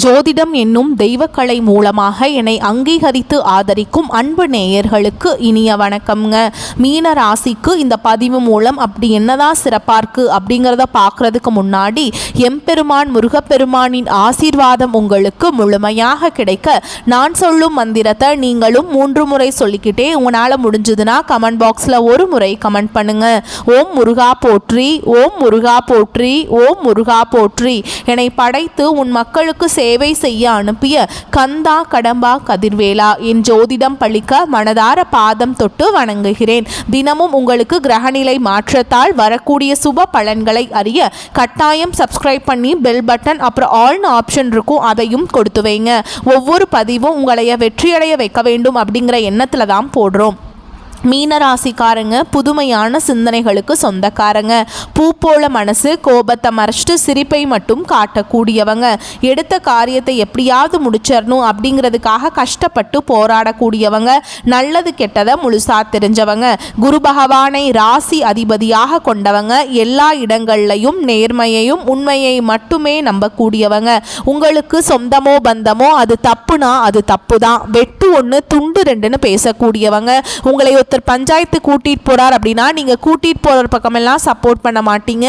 ஜோதிடம் என்னும் தெய்வக்கலை மூலமாக என்னை அங்கீகரித்து ஆதரிக்கும் அன்பு நேயர்களுக்கு இனிய வணக்கம்ங்க. மீன ராசிக்கு இந்த பதிவு மூலம் அப்படி என்னதான் சிறப்பாக இருக்குது அப்படிங்கிறத பார்க்குறதுக்கு முன்னாடி எம்பெருமான் முருகப்பெருமானின் ஆசீர்வாதம் உங்களுக்கு முழுமையாக கிடைக்க நான் சொல்லும் மந்திரத்தை நீங்களும் 3 முறை சொல்லிக்கிட்டே உங்களால் முடிஞ்சதுன்னா கமெண்ட் பாக்ஸில் ஒரு முறை கமெண்ட் பண்ணுங்க. ஓம் முருகா போற்றி, ஓம் முருகா போற்றி, ஓம் முருகா போற்றி. என்னை படைத்து உன் மக்களுக்கு சேவை செய்ய அனுப்பிய கந்தா கடம்பா கதிர்வேலா, என் ஜோதிடம் பழிக்க மனதார பாதம் தொட்டு வணங்குகிறேன். தினமும் உங்களுக்கு கிரகநிலை மாற்றத்தால் வரக்கூடிய சுப பலன்களை அறிய கட்டாயம் சப்ஸ்கிரைப் பண்ணி பெல் பட்டன் அப்புறம் ஆல்னு ஆப்ஷன் இருக்கும், அதையும் கொடுத்து வைங்க. ஒவ்வொரு பதிவும் உங்களைய வெற்றியடைய வைக்க வேண்டும் அப்படிங்கிற எண்ணத்தில் தான் போடுறோம். மீனராசிக்காரங்க புதுமையான சிந்தனைகளுக்கு சொந்தக்காரங்க. பூ போல மனசு, கோபத்தை மறைச்சிட்டு சிரிப்பை மட்டும் காட்டக்கூடியவங்க. எடுத்த காரியத்தை எப்படியாவது முடிச்சிடணும் அப்படிங்கிறதுக்காக கஷ்டப்பட்டு போராடக்கூடியவங்க. நல்லது கெட்டதை முழுசா தெரிஞ்சவங்க. குரு பகவானை ராசி அதிபதியாக கொண்டவங்க. எல்லா இடங்கள்லையும் நேர்மையையும் உண்மையை மட்டுமே நம்பக்கூடியவங்க. உங்களுக்கு சொந்தமோ பந்தமோ அது தப்புனா அது தப்பு தான், வெட்டு 1 துண்டு 2ன்னு பேசக்கூடியவங்க. உங்களை பஞ்சாயத்து கூட்டிட்டு போறார் அப்படின்னா நீங்க கூட்டிட்டு போற பக்கமெல்லாம் சப்போர்ட் பண்ண மாட்டீங்க.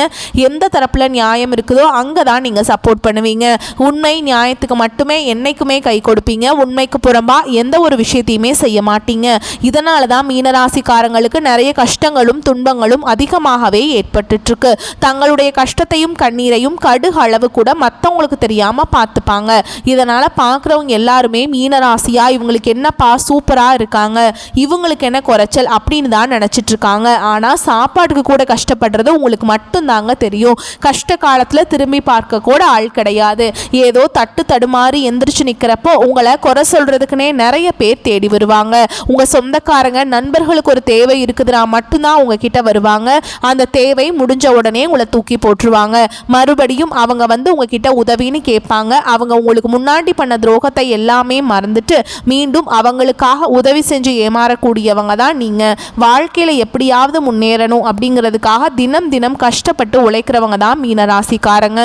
எந்த தரப்புல நியாயம் இருக்குதோ அங்கதான் நீங்க சப்போர்ட் பண்ணுவீங்க. உண்மை நியாயத்துக்கு மட்டுமே என்னைக்குமே கை கொடுப்பீங்க. உண்மைக்கு புறம்பா எந்த ஒரு விஷயத்தையுமே செய்ய மாட்டீங்க. இதனாலதான் மீனராசிக்காரங்களுக்கு நிறைய கஷ்டங்களும் துன்பங்களும் அதிகமாகவே ஏற்பட்டு இருக்கு. தங்களுடைய கஷ்டத்தையும் கண்ணீரையும் கடுகு அளவு கூட மற்றவங்களுக்கு தெரியாம பார்த்துப்பாங்க. இதனால பார்க்குறவங்க எல்லாருமே மீனராசியா இவங்களுக்கு என்னப்பா சூப்பரா இருக்காங்க, இவங்களுக்கு என்ன குறைச்சல் அப்படின்னு தான் நினைச்சிட்டு இருக்காங்க. ஆனா சாப்பாட்டுக்கு கூட கஷ்டப்படுறது உங்களுக்கு மட்டும்தாங்க தெரியும். கஷ்ட காலத்துல திரும்பி பார்க்க கூட ஆள் கிடையாது. ஏதோ தட்டு தடுமாறி எந்திரிச்சு நிக்கிறப்போ உங்களை குறை சொல்றதுக்குன்னே நிறைய பேர் தேடி வருவாங்க. உங்க சொந்தக்காரங்க நண்பர்களுக்கு ஒரு தேவை இருக்குதுன்னா மட்டும்தான் உங்ககிட்ட வருவாங்க. அந்த தேவை முடிஞ்ச உடனே உங்களை தூக்கி போட்டுருவாங்க. மறுபடியும் அவங்க உங்ககிட்ட உதவின்னு கேட்பாங்க. அவங்க உங்களுக்கு முன்னாடி பண்ண துரோகத்தை எல்லாமே மறந்துட்டு மீண்டும் அவங்களுக்காக உதவி செஞ்சு ஏமாறக்கூடியவங்க தான் நீங்க. வாழ்க்கையில எப்படியாவது முன்னேறணும் அப்படிங்கிறதுக்காக தினம் தினம் கஷ்டப்பட்டு உழைக்கிறவங்க தான் மீனராசிக்காரங்க.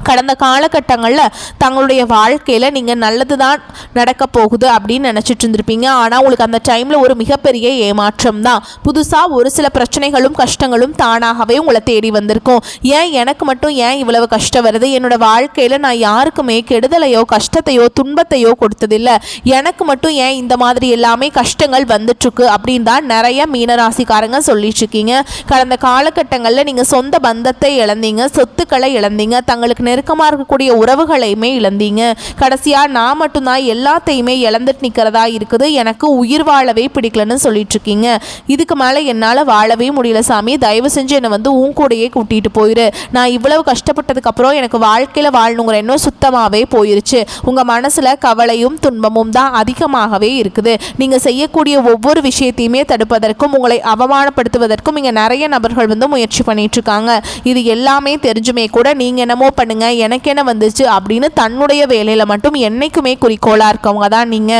கடந்த காலகட்டங்களில் தங்களுடைய வாழ்க்கையில் நீங்கள் நல்லது தான் நடக்க போகுது அப்படின்னு நினச்சிட்டு இருந்திருப்பீங்க. ஆனால் உங்களுக்கு அந்த டைமில் ஒரு மிகப்பெரிய ஏமாற்றம் தான். புதுசாக ஒரு சில பிரச்சனைகளும் கஷ்டங்களும் தானாகவே உங்களை தேடி வந்திருக்கும். ஏன் எனக்கு மட்டும் ஏன் இவ்வளவு கஷ்டம் வருது, என்னோட வாழ்க்கையில் நான் யாருக்குமே கெடுதலையோ கஷ்டத்தையோ துன்பத்தையோ கொடுத்ததில்லை, எனக்கு மட்டும் ஏன் இந்த மாதிரி எல்லாமே கஷ்டங்கள் வந்துட்டுருக்கு அப்படின்னு தான் நிறைய மீனராசிக்காரங்க சொல்லிட்டு இருக்கீங்க. கடந்த காலகட்டங்களில் நீங்கள் சொந்த பந்தத்தை இழந்தீங்க, சொத்துக்களை இழந்தீங்க, தங்களுக்கு நெருக்கமாக இருக்கக்கூடிய உறவுகளையுமே இழந்தீங்க. கடைசியாக நான் மட்டும்தான் எல்லாத்தையுமே இழந்துட்டு நிற்கிறதா இருக்குது, எனக்கு உயிர் வாழவே பிடிக்கலன்னு சொல்லிட்டு இருக்கீங்க. இதுக்கு மேலே என்னால் வாழவே முடியல சாமி, தயவு செஞ்சு என்னை உன் கூடையே கூட்டிகிட்டு போயிரு. நான் இவ்வளவு கஷ்டப்பட்டதுக்கப்புறம் எனக்கு வாழ்க்கையில் வாழணுங்கிற எண்ணம் சுத்தமாகவே போயிருச்சு. உங்கள் மனசில் கவலையும் துன்பமும் தான் அதிகமாகவே இருக்குது. நீங்கள் செய்யக்கூடிய ஒவ்வொரு விஷயத்தையுமே தடுப்பதற்கும் உங்களை அவமானப்படுத்துவதற்கும் இங்கே நிறைய நபர்கள் முயற்சி பண்ணிட்டு இருக்காங்க. இது எல்லாமே தெரிஞ்சுமே கூட நீங்கள் என்னமோ பண்ணுங்க, எனக்கு என்ன வந்துச்சு அப்படின்னு தன்னுடைய வேலையில மட்டும் என்னைக்குமே குறிக்கோளா இருக்கவங்க தான் நீங்க.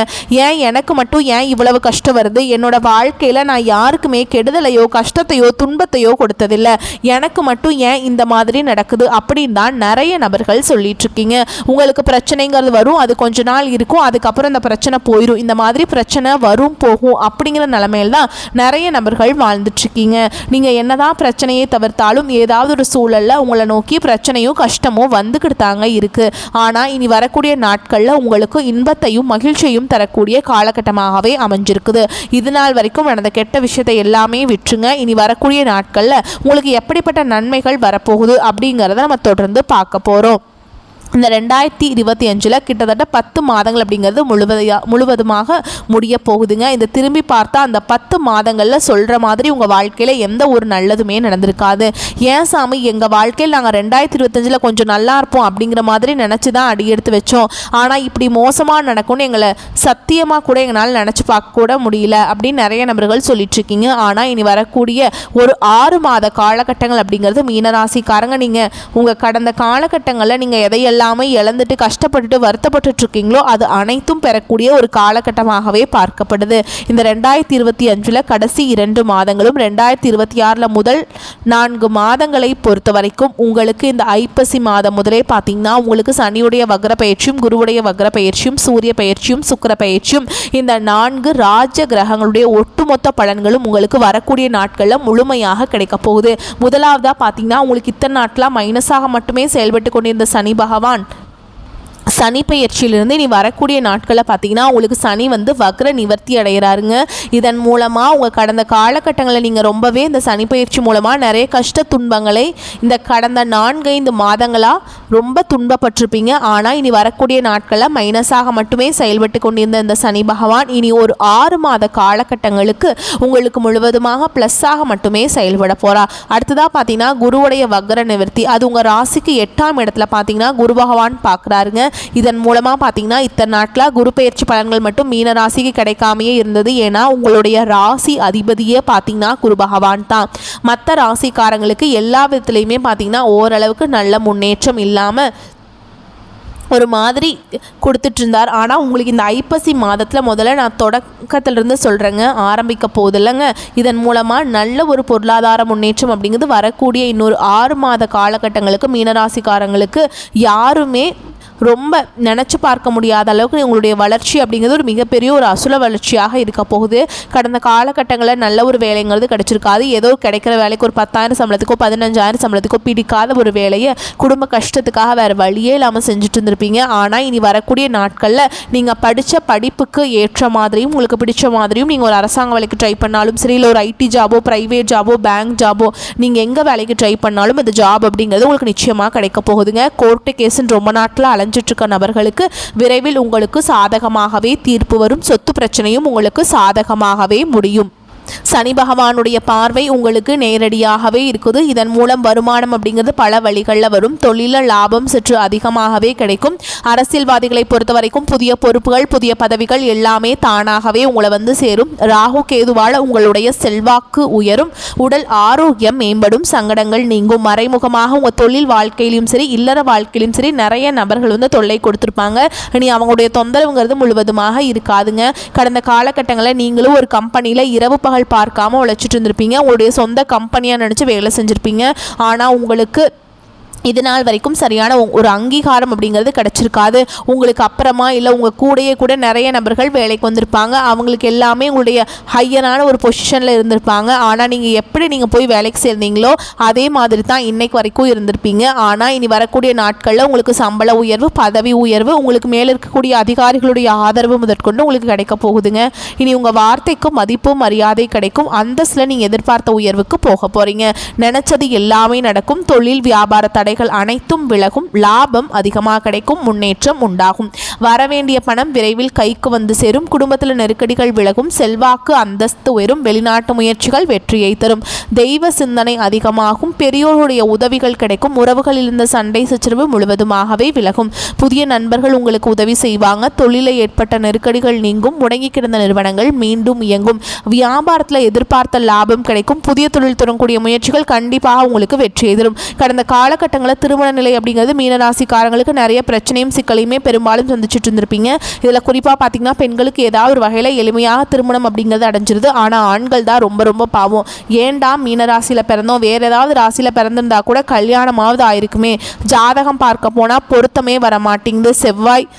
ஏன் எனக்கு மட்டும் ஏன் இவ்வளவு கஷ்டம் வருது, என்னோட வாழ்க்கையில நான் யாருக்குமே கெடுதலையோ கஷ்டத்தையோ துன்பத்தையோ கொடுத்ததில்லை, எனக்கு மட்டும் ஏன் இந்த மாதிரி நடக்குது அப்படின்னு தான் நிறைய நபர்கள் சொல்லிட்டு இருக்கீங்க. உங்களுக்கு பிரச்சனைங்கிறது வரும், அது கொஞ்ச நாள் இருக்கும், அதுக்கப்புறம் இந்த பிரச்சனை போயிடும். இந்த மாதிரி பிரச்சனை வரும் போகும் அப்படிங்கிற நிலைமையில தான் நிறைய நபர்கள் வாழ்ந்துட்டு இருக்கீங்க. நீங்க என்னதான் பிரச்சனையை தவிர்த்தாலும் ஏதாவது ஒரு சூழல்ல உங்களை நோக்கி பிரச்சனையும் கஷ்டமும் வந்துக்கிட்டு தாங்க இருக்கு. ஆனால் இனி வரக்கூடிய நாட்களில் உங்களுக்கு இன்பத்தையும் மகிழ்ச்சியையும் தரக்கூடிய காலகட்டமாகவே அமைஞ்சிருக்குது. இது நாள் வரைக்கும் நடந்த கெட்ட விஷயத்தை எல்லாமே விட்டுருங்க. இனி வரக்கூடிய நாட்களில் உங்களுக்கு எப்படிப்பட்ட நன்மைகள் வரப்போகுது அப்படிங்கிறத நம்ம தொடர்ந்து பார்க்க போகிறோம். இந்த 2025 கிட்டத்தட்ட 10 மாதங்கள் அப்படிங்கிறது முழுவதுமாக முடிய போகுதுங்க. இந்த திரும்பி பார்த்தா அந்த 10 மாதங்களில் சொல்கிற மாதிரி உங்கள் வாழ்க்கையில் எந்த ஒரு நல்லதுமே நடந்திருக்காது. ஏன் சாமி, எங்கள் வாழ்க்கையில் நாங்கள் 2025 கொஞ்சம் நல்லா இருப்போம் அப்படிங்கிற மாதிரி நினச்சி தான் அடி எடுத்து வச்சோம், ஆனால் இப்படி மோசமாக நடக்கும்னு எங்களை சத்தியமாக கூட எங்களால் நினச்சி பார்க்க கூட முடியல அப்படின்னு நிறைய நபர்கள் சொல்லிட்டு இருக்கீங்க. ஆனால் இனி வரக்கூடிய ஒரு 6 மாத காலகட்டங்கள் அப்படிங்கிறது மீனராசிக்காரங்க நீங்கள் உங்கள் கடந்த காலகட்டங்களில் நீங்கள் எதையெல்லாம் இல்லாமல் இழந்துட்டு கஷ்டப்பட்டுட்டு வருத்தப்பட்டு இருக்கீங்களோ அது அனைத்தும் பெறக்கூடிய ஒரு காலகட்டமாகவே பார்க்கப்படுது. இந்த 2025 கடைசி 2 மாதங்களும் 2026 முதல் 4 மாதங்களை பொறுத்த வரைக்கும் உங்களுக்கு இந்த ஐப்பசி மாதம் முதலே பார்த்தீங்கன்னா உங்களுக்கு சனியுடைய வக்ர பயிற்சியும் குருவுடைய வக்ர பயிற்சியும் சூரிய பயிற்சியும் சுக்கிர பயிற்சியும் இந்த 4 ராஜ கிரகங்களுடைய ஒட்டுமொத்த பலன்களும் உங்களுக்கு வரக்கூடிய நாட்களில் முழுமையாக கிடைக்க போகுது. முதலாவதாக பார்த்தீங்கன்னா உங்களுக்கு இத்தனை நாட்களாக மைனஸாக மட்டுமே செயல்பட்டு கொண்டிருந்த சனி பகவான் சனி பயிற்சியிலிருந்து இனி வரக்கூடிய நாட்களில் பார்த்தீங்கன்னா உங்களுக்கு சனி வந்து வக்ர நிவர்த்தி அடைகிறாருங்க. இதன் மூலமாக உங்கள் கடந்த காலகட்டங்களில் நீங்கள் ரொம்பவே இந்த சனி பயிற்சி மூலமாக நிறைய கஷ்ட துன்பங்களை இந்த கடந்த 4-5 மாதங்களாக ரொம்ப துன்பப்பட்டிருப்பீங்க. ஆனால் இனி வரக்கூடிய நாட்களில் மைனஸாக மட்டுமே செயல்பட்டு கொண்டிருந்த இந்த சனி பகவான் இனி ஒரு 6 மாத காலகட்டங்களுக்கு உங்களுக்கு முழுவதுமாக ப்ளஸ்ஸாக மட்டுமே செயல்பட போகிறார். அடுத்ததாக பார்த்தீங்கன்னா குருவுடைய வக்ர நிவர்த்தி, அது உங்கள் ராசிக்கு 8ஆம் இடத்துல பார்த்தீங்கன்னா குரு பகவான் பார்க்குறாருங்க. இதன் மூலமாக பார்த்தீங்கன்னா இத்தனை நாட்களாக குரு பெயர்ச்சி பலன்கள் மட்டும் மீன ராசிக்கு கிடைக்காமையே இருந்தது. ஏன்னா உங்களுடைய ராசி அதிபதியே பார்த்தீங்கன்னா குரு பகவான் தான். மற்ற ராசிக்காரங்களுக்கு எல்லா விதத்துலையுமே பார்த்தீங்கன்னா ஓரளவுக்கு நல்ல முன்னேற்றம் இல்லாமல் ஒரு மாதிரி கொடுத்துட்டு இருந்தார். ஆனால் உங்களுக்கு இந்த ஐப்பசி மாதத்தில் முதல்ல நான் தொடக்கத்திலிருந்து சொல்கிறேங்க, ஆரம்பிக்க போதில்லைங்க. இதன் மூலமாக நல்ல ஒரு பொருளாதார முன்னேற்றம் அப்படிங்கிறது வரக்கூடிய இன்னொரு 6 மாத காலகட்டங்களுக்கு மீனராசிக்காரங்களுக்கு யாருமே ரொம்ப நினச்சி பார்க்க முடியாத அளவுக்கு உங்களுடைய வளர்ச்சி அப்படிங்கிறது ஒரு மிகப்பெரிய ஒரு அசுல வளர்ச்சியாக இருக்க போகுது. கடந்த காலகட்டங்களில் நல்ல ஒரு வேலைங்கிறது கிடச்சிருக்காது. ஏதோ கிடைக்கிற வேலைக்கு ஒரு 10,000 சம்பளத்துக்கோ 15,000 சம்பளத்துக்கோ பிடிக்காத ஒரு வேலையை குடும்ப கஷ்டத்துக்காக வேறு வழியே இல்லாமல் செஞ்சுட்டு இருந்திருப்பீங்க. ஆனால் இனி வரக்கூடிய நாட்களில் நீங்கள் படித்த படிப்புக்கு ஏற்ற மாதிரியும் உங்களுக்கு பிடிச்ச மாதிரியும் நீங்கள் ஒரு அரசாங்க வேலைக்கு ட்ரை பண்ணாலும் சரி, இல்லை ஒரு ஐடி ஜாபோ ப்ரைவேட் ஜாபோ பேங்க் ஜாபோ நீங்கள் எங்கே வேலைக்கு ட்ரை பண்ணாலும் இந்த ஜாப் அப்படிங்கிறது உங்களுக்கு நிச்சயமாக கிடைக்க போகுதுங்க. கோர்ட்டு கேஸுன்னு ரொம்ப நாட்டில் இருக்க நபர்களுக்கு விரைவில் உங்களுக்கு சாதகமாகவே தீர்ப்பு வரும். சொத்து பிரச்சனையும் உங்களுக்கு சாதகமாகவே முடியும். சனி பகவானுடைய பார்வை உங்களுக்கு நேரடியாகவே இருக்குது. இதன் மூலம் வருமானம் அப்படிங்கிறது பல வழிகளில் வரும். தொழில லாபம் சற்று அதிகமாகவே கிடைக்கும். அரசியல்வாதிகளை பொறுத்த வரைக்கும் புதிய பொறுப்புகள் புதிய பதவிகள் எல்லாமே தானாகவே உங்களை வந்து சேரும். ராகு கேதுவால் உங்களுடைய செல்வாக்கு உயரும். உடல் ஆரோக்கியம் மேம்படும். சங்கடங்கள் நீங்கும். மறைமுகமாக உங்கள் தொழில் வாழ்க்கையிலும் சரி இல்லற வாழ்க்கையிலும் சரி நிறைய நபர்கள் வந்து தொல்லை கொடுத்துருப்பாங்க. இனி அவங்களுடைய தொந்தரவுங்கிறது முழுவதுமாக இருக்காதுங்க. கடந்த காலகட்டங்களில் நீங்களும் ஒரு கம்பெனியில் இரவு பகல் பார்க்காம உழைச்சிட்டு இருந்திருப்பீங்க. உங்களுடைய சொந்த கம்பெனியாக நினச்சி வேலை செஞ்சுருப்பீங்க. ஆனால் உங்களுக்கு இது நாள் வரைக்கும் சரியான ஒரு அங்கீகாரம் அப்படிங்கிறது கிடச்சிருக்காது. உங்களுக்கு அப்புறமா இல்லை உங்கள் கூடையே கூட நிறைய நபர்கள் வேலைக்கு வந்திருப்பாங்க. அவங்களுக்கு எல்லாமே உங்களுடைய ஹையரான ஒரு பொசிஷனில் இருந்திருப்பாங்க. ஆனால் நீங்கள் போய் வேலைக்கு சேர்ந்தீங்களோ அதே மாதிரி தான் இன்னைக்கு வரைக்கும் இருந்திருப்பீங்க. ஆனால் இனி வரக்கூடிய நாட்களில் உங்களுக்கு சம்பள உயர்வு பதவி உயர்வு உங்களுக்கு மேலே இருக்கக்கூடிய அதிகாரிகளுடைய ஆதரவு முதற்கொண்டு உங்களுக்கு கிடைக்க போகுதுங்க. இனி உங்கள் வார்த்தைக்கு மதிப்பு மரியாதை கிடைக்கும். அந்தஸ்தில் நீங்கள் எதிர்பார்த்த உயர்வுக்கு போக போகிறீங்க. நினச்சது எல்லாமே நடக்கும். தொழில் வியாபார தடைகள் அனைத்தும் விலகும். லாபம் அதிகமாக கிடைக்கும். முன்னேற்றம் உண்டாகும். வரவேண்டிய பணம் விரைவில் கைக்கு வந்து சேரும். குடும்பத்தில் நெருக்கடிகள் விலகும். செல்வாக்கு அந்தஸ்து உயரும். வெளிநாட்டு முயற்சிகள் வெற்றியை தரும். தெய்வ சிந்தனை அதிகமாகும். பெரியோருடைய உதவிகள் கிடைக்கும். உறவுகளில் இருந்த சண்டை சச்சரவு முழுவதுமாகவே விலகும். புதிய நண்பர்கள் உங்களுக்கு உதவி செய்வாங்க. தொழிலில் ஏற்பட்ட நெருக்கடிகள் நீங்கும். முடங்கி கிடந்த நிறுவனங்கள் மீண்டும் இயங்கும். வியாபாரத்தில் எதிர்பார்த்த லாபம் கிடைக்கும். புதிய தொழில் தொடங்கக்கூடிய முயற்சிகள் கண்டிப்பாக உங்களுக்கு வெற்றியை தரும். கடந்த காலகட்டங்களில் திருமண நிலை அப்படிங்கிறது மீனராசிக்காரங்களுக்கு நிறைய பிரச்சனையும் சிக்கலையுமே பெரும்பாலும் சந்திச்சுட்டு இருந்திருப்பீங்க. இதில் குறிப்பாக பார்த்தீங்கன்னா பெண்களுக்கு ஏதாவது ஒரு வகையில் எளிமையாக திருமணம் அப்படிங்கிறது அடைஞ்சிருது. ஆனால் ஆண்கள் தான் ரொம்ப ரொம்ப பாவம். ஏண்டா மீனராசியில் பிறந்தோம், வேறு ஏதாவது ராசியில் பிறந்திருந்தா கூட கல்யாணமாவது ஆயிருக்குமே. ஜாதகம் பார்க்க போனால் பொருத்தமே வர மாட்டேங்குது. செவ்வாய்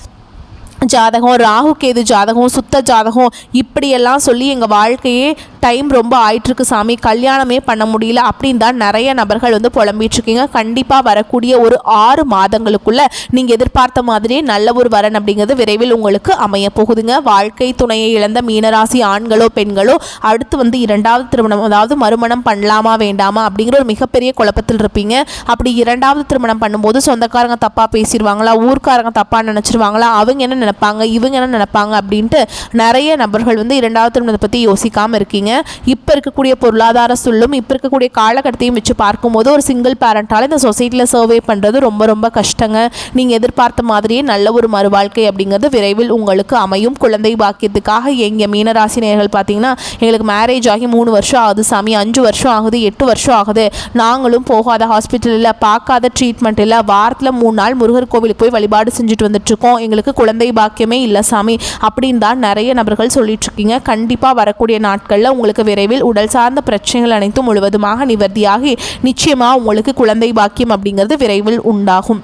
ஜாதகம் ராகு கேது ஜாதகம் சுத்த ஜாதகம் இப்படியெல்லாம் சொல்லி எங்கள் வாழ்க்கையே டைம் ரொம்ப ஆயிட்டுருக்கு சாமி, கல்யாணமே பண்ண முடியல அப்படின்னு தான் நிறைய நபர்கள் வந்து புலம்பிகிட்ருக்கீங்க. கண்டிப்பாக வரக்கூடிய ஒரு 6 மாதங்களுக்குள்ளே நீங்கள் எதிர்பார்த்த மாதிரியே நல்ல ஒரு வரன் அப்படிங்கிறது விரைவில் உங்களுக்கு அமைய போகுதுங்க. வாழ்க்கை துணையை இழந்த மீனராசி ஆண்களோ பெண்களோ அடுத்து வந்து 2வது திருமணம் அதாவது மறுமணம் பண்ணலாமா வேண்டாமா அப்படிங்கிற ஒரு மிகப்பெரிய குழப்பத்தில் இருப்பீங்க. அப்படி 2வது திருமணம் பண்ணும்போது சொந்தக்காரங்க தப்பாக பேசிடுவாங்களா, ஊர்க்காரங்க தப்பாக நினச்சிருவாங்களா, அவங்க என்ன நினைப்பாங்க, இவங்க என்ன நினைப்பாங்க அப்படின்ட்டு நிறைய நபர்கள் வந்து இரண்டாவது திருமணத்தை பற்றி யோசிக்காமல் இருக்கீங்க. இப்போ இருக்கக்கூடிய பொருளாதார சூழலும் இப்போ இருக்கக்கூடிய காலகட்டத்தையும் வச்சு பார்க்கும்போது ஒரு சிங்கிள் பேரண்டால் இந்த சொசைட்டியில் சர்வே பண்ணுறது ரொம்ப ரொம்ப கஷ்டங்க. நீங்கள் எதிர்பார்த்த மாதிரியே நல்ல ஒரு மறுவாழ்க்கை அப்படிங்கிறது விரைவில் உங்களுக்கு அமையும். குழந்தை பாக்கியத்துக்காக எங்கள் மீனராசி நேயர்கள் பார்த்தீங்கன்னா, எங்களுக்கு மேரேஜ் ஆகி 3 வருஷம் ஆகுது சாமி, 5 வருஷம் ஆகுது, 8 வருஷம் ஆகுது, நாங்களும் போகாத ஹாஸ்பிட்டல் இல்லை, பார்க்காத ட்ரீட்மெண்ட் இல்லை, வாரத்தில் 3 நாள் முருகர் கோவிலுக்கு போய் வழிபாடு செஞ்சுட்டு வந்துட்டுருக்கோம், எங்களுக்கு குழந்தை பாக்கியமே இல்லை சாமி அப்படின்னு தான் நிறைய நபர்கள் சொல்லிட்டு இருக்கீங்க. கண்டிப்பாக வரக்கூடிய நாட்களில் உங்களுக்கு விரைவில் உடல் சார்ந்த பிரச்சனைகள் அனைத்தும் முழுவதுமாக நிவர்த்தியாகி நிச்சயமாக உங்களுக்கு குழந்தை பாக்கியம் அப்படிங்கிறது விரைவில் உண்டாகும்.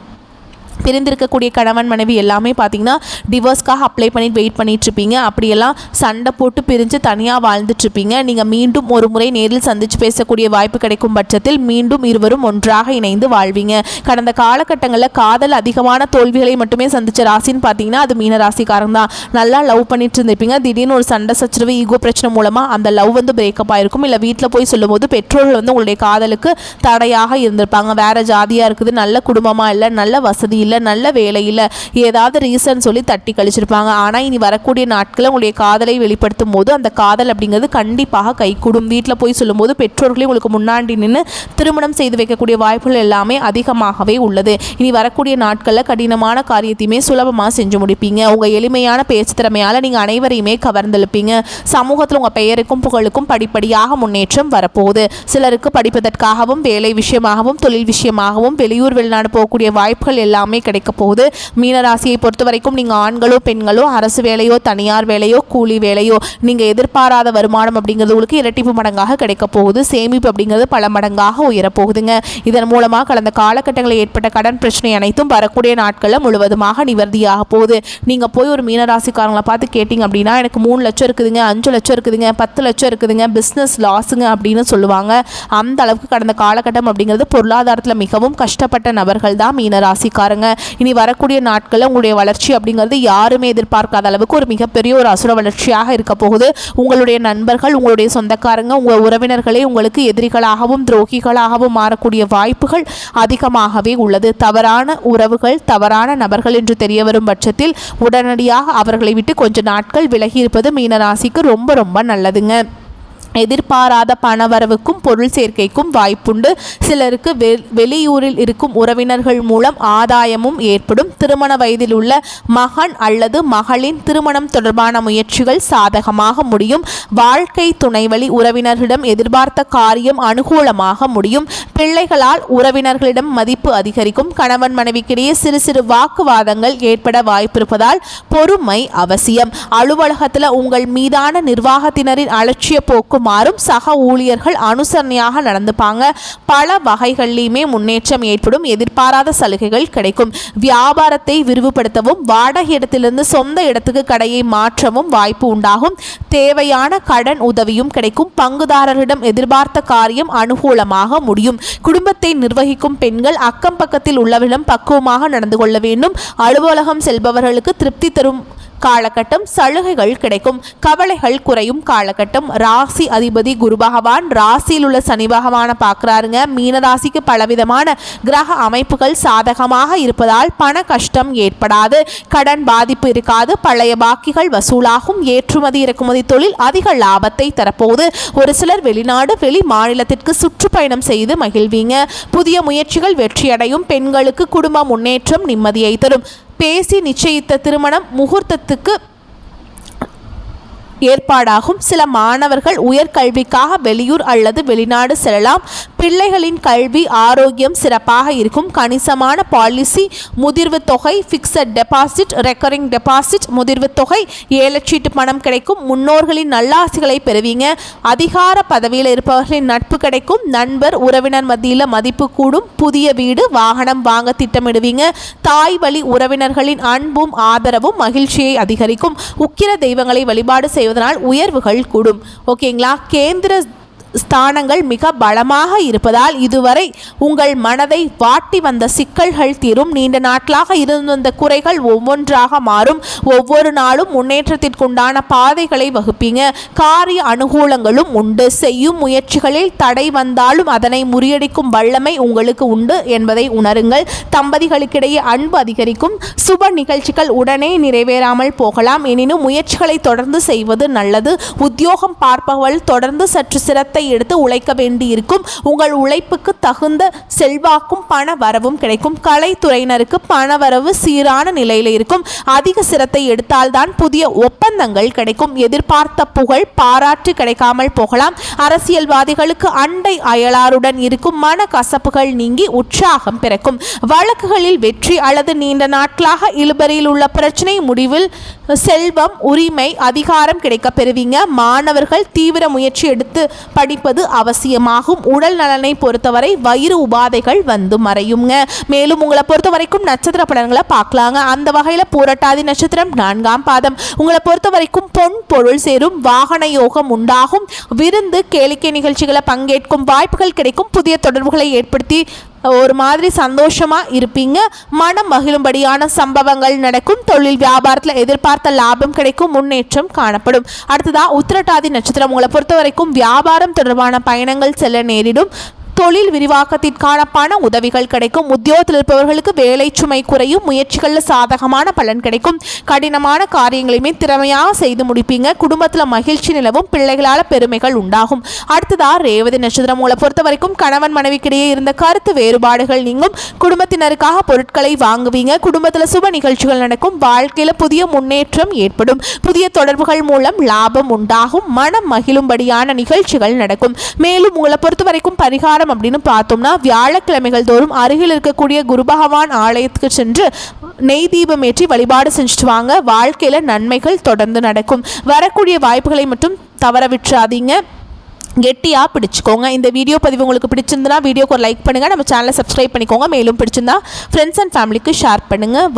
பிரிந்திருக்கக்கூடிய கணவன் மனைவி எல்லாமே பார்த்தீங்கன்னா டிவோர்ஸ்க்காக அப்ளை பண்ணிட்டு வெயிட் பண்ணிகிட்ருப்பீங்க. அப்படியெல்லாம் சண்டை போட்டு பிரிஞ்சு தனியாக வாழ்ந்துட்டுருப்பீங்க. நீங்கள் மீண்டும் ஒரு முறை நேரில் சந்தித்து பேசக்கூடிய வாய்ப்பு கிடைக்கும் பட்சத்தில் மீண்டும் இருவரும் ஒன்றாக இணைந்து வாழ்வீங்க. கடந்த காலகட்டங்களில் காதல் அதிகமான தோல்விகளை மட்டுமே சந்தித்த ராசின்னு பார்த்தீங்கன்னா அது மீன ராசிக்காரங்க தான். நல்லா லவ் பண்ணிட்டு இருந்திருப்பீங்க. திடீர்னு ஒரு சண்டை சச்சரவு ஈகோ பிரச்சனை மூலமாக அந்த லவ் வந்து பிரேக்கப் ஆகிருக்கும். இல்லை வீட்டில் போய் சொல்லும்போது பெற்றோர்கள் வந்து உங்களுடைய காதலுக்கு தடையாக இருந்திருப்பாங்க. வேறு ஜாதியாக இருக்குது, நல்ல குடும்பமாக இல்லை, நல்ல வசதி இல்லை, நல்ல வேலையில் ஏதாவது ரீசன் சொல்லி தட்டி கழிச்சிருப்பாங்க. ஆனால் இனி வரக்கூடிய நாட்களில் உங்களுடைய காதலை வெளிப்படுத்தும் போது அந்த காதல் அப்படிங்கிறது கண்டிப்பாக கைகூடும். வீட்டில் போய் சொல்லும்போது பெற்றோர்களே உங்களுக்கு முன்னாடி நின்று திருமணம் செய்து வைக்கக்கூடிய வாய்ப்புகள் எல்லாமே அதிகமாகவே உள்ளது. இனி வரக்கூடிய நாட்களில் கடினமான காரியத்தையுமே சுலபமாக செஞ்சு முடிப்பீங்க. உங்கள் எளிமையான பேச்சு திறமையால் நீங்கள் அனைவரையுமே கவர்ந்தெழுப்பீங்க. சமூகத்தில் உங்கள் பெயருக்கும் புகழுக்கும் படிப்படியாக முன்னேற்றம் வரப்போகுது. சிலருக்கு படிப்பதற்காகவும் வேலை விஷயமாகவும் தொழில் விஷயமாகவும் வெளியூர் வெளிநாடு போகக்கூடிய வாய்ப்புகள் எல்லாமே கிடைக்க போகுது. மீனராசியை பொறுத்த வரைக்கும் நீங்கள் ஆண்களோ பெண்களோ அரசு வேலையோ தனியார் வேலையோ கூலி வேலையோ நீங்கள் எதிர்பாராத வருமானம் அப்படிங்கிறது உங்களுக்கு இரட்டிப்பு மடங்காக கிடைக்க போகுது. சேமிப்பு அப்படிங்கிறது பல மடங்காக உயரப்போகுதுங்க. இதன் மூலமாக கடந்த காலகட்டங்களில் ஏற்பட்ட கடன் பிரச்சனை அனைத்தும் வரக்கூடிய நாட்களில் முழுவதுமாக நிவர்த்தியாக போகுது. நீங்கள் போய் ஒரு மீனராசிக்காரங்களை பார்த்து கேட்டிங்க அப்படின்னா எனக்கு 3 லட்சம் இருக்குதுங்க, 5 லட்சம் இருக்குதுங்க, 10 லட்சம் இருக்குதுங்க, பிஸ்னஸ் லாஸுங்க அப்படின்னு சொல்லுவாங்க. அந்த அளவுக்கு கடந்த காலகட்டம் அப்படிங்கிறது பொருளாதாரத்தில் மிகவும் கஷ்டப்பட்ட நபர்கள் தான் மீனராசிக்காரங்க. இனி வரக்கூடிய நாட்களில் உங்களுடைய வளர்ச்சி அப்படிங்கிறது யாருமே எதிர்பார்க்காத அளவுக்கு ஒரு மிகப்பெரிய ஒரு அசுர வளர்ச்சியாக இருக்க போகுது. உங்களுடைய நண்பர்கள், உங்களுடைய சொந்தக்காரங்க, உங்கள் உறவினர்களே உங்களுக்கு எதிரிகளாகவும் துரோகிகளாகவும் மாறக்கூடிய வாய்ப்புகள் அதிகமாகவே உள்ளது. தவறான உறவுகள், தவறான நபர்கள் என்று தெரிய வரும் பட்சத்தில் உடனடியாக அவர்களை விட்டு கொஞ்ச நாட்கள் விலகி இருப்பது மீனராசிக்கு ரொம்ப ரொம்ப நல்லதுங்க. எதிர்பாராத பணவரவுக்கும் பொருள் சேர்க்கைக்கும் வாய்ப்புண்டு. சிலருக்கு வெளியூரில் இருக்கும் உறவினர்கள் மூலம் ஆதாயமும் ஏற்படும். திருமண வயதில் உள்ள மகன் அல்லது மகளின் திருமணம் தொடர்பான முயற்சிகள் சாதகமாக முடியும். வாழ்க்கை துணைவழி உறவினர்களிடம் எதிர்பார்த்த காரியம் அனுகூலமாக முடியும். பிள்ளைகளால் உறவினர்களிடம் மதிப்பு அதிகரிக்கும். கணவன் மனைவிக்கிடையே சிறு சிறு வாக்குவாதங்கள் ஏற்பட வாய்ப்பிருப்பதால் பொறுமை அவசியம். அலுவலகத்தில் உங்கள் மீதான நிர்வாகத்தினரின் அலட்சிய போக்கும் மாறும். சக ஊழியர்கள் அனுசரணையாக நடந்துப்பாங்க. பல வகைகளிலுமே முன்னேற்றம் ஏற்படும். எதிர்பாராத சலுகைகள் கிடைக்கும். வியாபாரத்தை விரிவுபடுத்தவும் வாடகை இடத்திலிருந்து சொந்த இடத்துக்கு கடையை மாற்றவும் வாய்ப்பு உண்டாகும். தேவையான கடன் உதவியும் கிடைக்கும். பங்குதாரரிடம் எதிர்பார்த்த காரியம் அனுகூலமாக முடியும். குடும்பத்தை நிர்வகிக்கும் பெண்கள் அக்கம் பக்கத்தில் உள்ளவர்களிடம் பக்குவமாக நடந்து கொள்ள வேண்டும். அலுவலகம் செல்பவர்களுக்கு திருப்தி தரும் காலகட்டம். சலுகைகள் கிடைக்கும். கவலைகள் குறையும் காலகட்டம். ராசி அதிபதி குரு பகவான் ராசியில் உள்ள சனி பகவானை பார்க்குறாருங்க. மீனராசிக்கு பலவிதமான கிரக அமைப்புகள் சாதகமாக இருப்பதால் பண கஷ்டம் ஏற்படாது. கடன் பாதிப்பு இருக்காது. பழைய பாக்கிகள் வசூலாகும். ஏற்றுமதி இறக்குமதி தொழில் அதிக லாபத்தை தரப்போகுது. ஒரு சிலர் வெளிநாடு வெளி மாநிலத்திற்கு சுற்றுப்பயணம் செய்து மகிழ்வீங்க. புதிய முயற்சிகள் வெற்றியடையும். பெண்களுக்கு குடும்ப முன்னேற்றம் நிம்மதியை தரும். பேசி நிச்சயித்த திருமணம் முகூர்த்தத்துக்கு ஏற்பாடாகும். சில மாணவர்கள் உயர்கல்விக்காக வெளியூர் அல்லது வெளிநாடு செல்லலாம். பிள்ளைகளின் கல்வி ஆரோக்கியம் சிறப்பாக இருக்கும். கணிசமான பாலிசி, முதிர்வு தொகை, ஃபிக்ஸட் டெபாசிட், ரெக்கரிங் டெபாசிட், முதிர்வு தொகை, ஏலச்சீட்டு பணம் கிடைக்கும். முன்னோர்களின் நல்லாசிகளை பெறுவீங்க. அதிகார பதவியில் இருப்பவர்களின் நட்பு கிடைக்கும். நண்பர் உறவினர் மத்தியில் மதிப்பு கூடும். புதிய வீடு வாகனம் வாங்க திட்டமிடுவீங்க. தாய் வழி உறவினர்களின் அன்பும் ஆதரவும் மகிழ்ச்சியை அதிகரிக்கும். உக்கிர தெய்வங்களை வழிபாடு செய்வதனால் உயர்வுகள் கூடும். ஓகேங்களா? கேந்திர ஸ்தானங்கள் மிக பலமாக இருப்பதால் இதுவரை உங்கள் மனதை வாட்டி வந்த சிக்கல்கள் தீரும். நீண்ட நாட்களாக இருந்து வந்த குறைகள் ஒவ்வொன்றாக மாறும். ஒவ்வொரு நாளும் முன்னேற்றத்திற்குண்டான பாதைகளை வகுப்பீங்க. காரிய அனுகூலங்களும் உண்டு. செய்யும் முயற்சிகளில் தடை வந்தாலும் அதனை முறியடிக்கும் வல்லமை உங்களுக்கு உண்டு என்பதை உணருங்கள். தம்பதிகளுக்கிடையே அன்பு அதிகரிக்கும். சுப நிகழ்ச்சிகள் உடனே நிறைவேறாமல் போகலாம். எனினும் முயற்சிகளை தொடர்ந்து செய்வது நல்லது. உத்தியோகம் பார்ப்பவர்கள் தொடர்ந்து சற்று சிரத்தை எடுத்து உழைக்க வேண்டியிருக்கும். உங்கள் உழைப்புக்கு தகுந்த செல்வாக்கும் பண வரவும் கிடைக்கும். கலைத்துறையினருக்கு பணவரவு சீரான நிலையில் இருக்கும். அதிக சிரத்தை எடுத்தால்தான் புதிய ஒப்பந்தங்கள் கிடைக்கும். எதிர்பார்த்த புகழ் பாராட்டு கிடைக்காமல் போகலாம். அரசியல்வாதிகளுக்கு அண்டை அயலாருடன் இருக்கும் மன கசப்புகள் நீங்கி உற்சாகம் பிறக்கும். வழக்குகளில் வெற்றி அல்லது நீண்ட நாட்களாக இழுபறியில் உள்ள பிரச்சனை முடிவில் செல்வம், உரிமை, அதிகாரம் கிடைக்க பெறுவீங்க. மாணவர்கள் தீவிர முயற்சி எடுத்து படிப்பது அவசியமாகும். உடல் நலனை பொறுத்தவரை வயிறு உபாதைகள் வந்து மறையுங்க. மேலும் உங்களை பொறுத்த வரைக்கும் நட்சத்திர பலன்களை பார்க்கலாங்க. அந்த வகையில் பூரட்டாதி நட்சத்திரம் 4ஆம் பாதம். உங்களை பொறுத்த வரைக்கும் பொன் பொருள் சேரும். வாகன யோகம் உண்டாகும். விருந்து கேளிக்கை நிகழ்ச்சிகளை பங்கேற்கும் வாய்ப்புகள் கிடைக்கும். புதிய தொடர்புகளை ஏற்படுத்தி ஒரு மாதிரி சந்தோஷமா இருப்பீங்க. மனம் மகிழும்படியான சம்பவங்கள் நடக்கும். தொழில் வியாபாரத்தில் எதிர்பார்த்த லாபம் கிடைக்கும். முன்னேற்றம் காணப்படும். அடுத்ததா உத்திரட்டாதி நட்சத்திரம். உங்களை பொறுத்த வரைக்கும் வியாபாரம் தொடர்பான பயணங்கள் செல்ல நேரிடும். தொழில் விரிவாக்கத்திற்கான பண உதவிகள் கிடைக்கும். உத்தியோகத்தில் இருப்பவர்களுக்கு வேலை சுமை குறையும். முயற்சிகளில் சாதகமான பலன் கிடைக்கும். கடினமான காரியங்களையுமே திறமையாக செய்து முடிப்பீங்க. குடும்பத்தில் மகிழ்ச்சி நிலவும். பிள்ளைகளால் பெருமைகள் உண்டாகும். அடுத்ததா ரேவதி நட்சத்திரம். உங்களை பொறுத்த வரைக்கும் கணவன் மனைவிக்கிடையே இருந்த கருத்து வேறுபாடுகள் நீங்கும். குடும்பத்தினருக்காக பொருட்களை வாங்குவீங்க. குடும்பத்தில் சுப நிகழ்ச்சிகள் நடக்கும். வாழ்க்கையில் புதிய முன்னேற்றம் ஏற்படும். புதிய தொடர்புகள் மூலம் லாபம் உண்டாகும். மனம் மகிழும்படியான நிகழ்ச்சிகள் நடக்கும். மேலும் உங்களை பொறுத்த வரைக்கும் பரிகாரம் அப்படின்னு பார்த்தோம்னா வியாழக்கிழமைகள் தோறும் அருகில் இருக்கக்கூடிய குரு பகவான் ஆலயத்துக்கு சென்று நெய் தீபம் ஏற்றி வழிபாடு செஞ்சுட்டு வாங்க. வாழ்க்கையில நன்மைகள் தொடர்ந்து நடக்கும். வரக்கூடிய வாய்ப்புகளை மட்டும் தவற விட்டுறாதீங்க. கெட்டியாக பிடிச்சிக்கோங்க. இந்த வீடியோ பதிவு உங்களுக்கு பிடிச்சிருந்தனா வீடியோக்கு ஒரு லைக் பண்ணுங்கள். நம்ம சேனலை சப்ஸ்கிரைப் பண்ணிக்கோங்க. மேலும் பிடிச்சிருந்தா ஃப்ரெண்ட்ஸ் அண்ட் ஃபேமிலிக்கு ஷேர் பண்ணுங்கள்.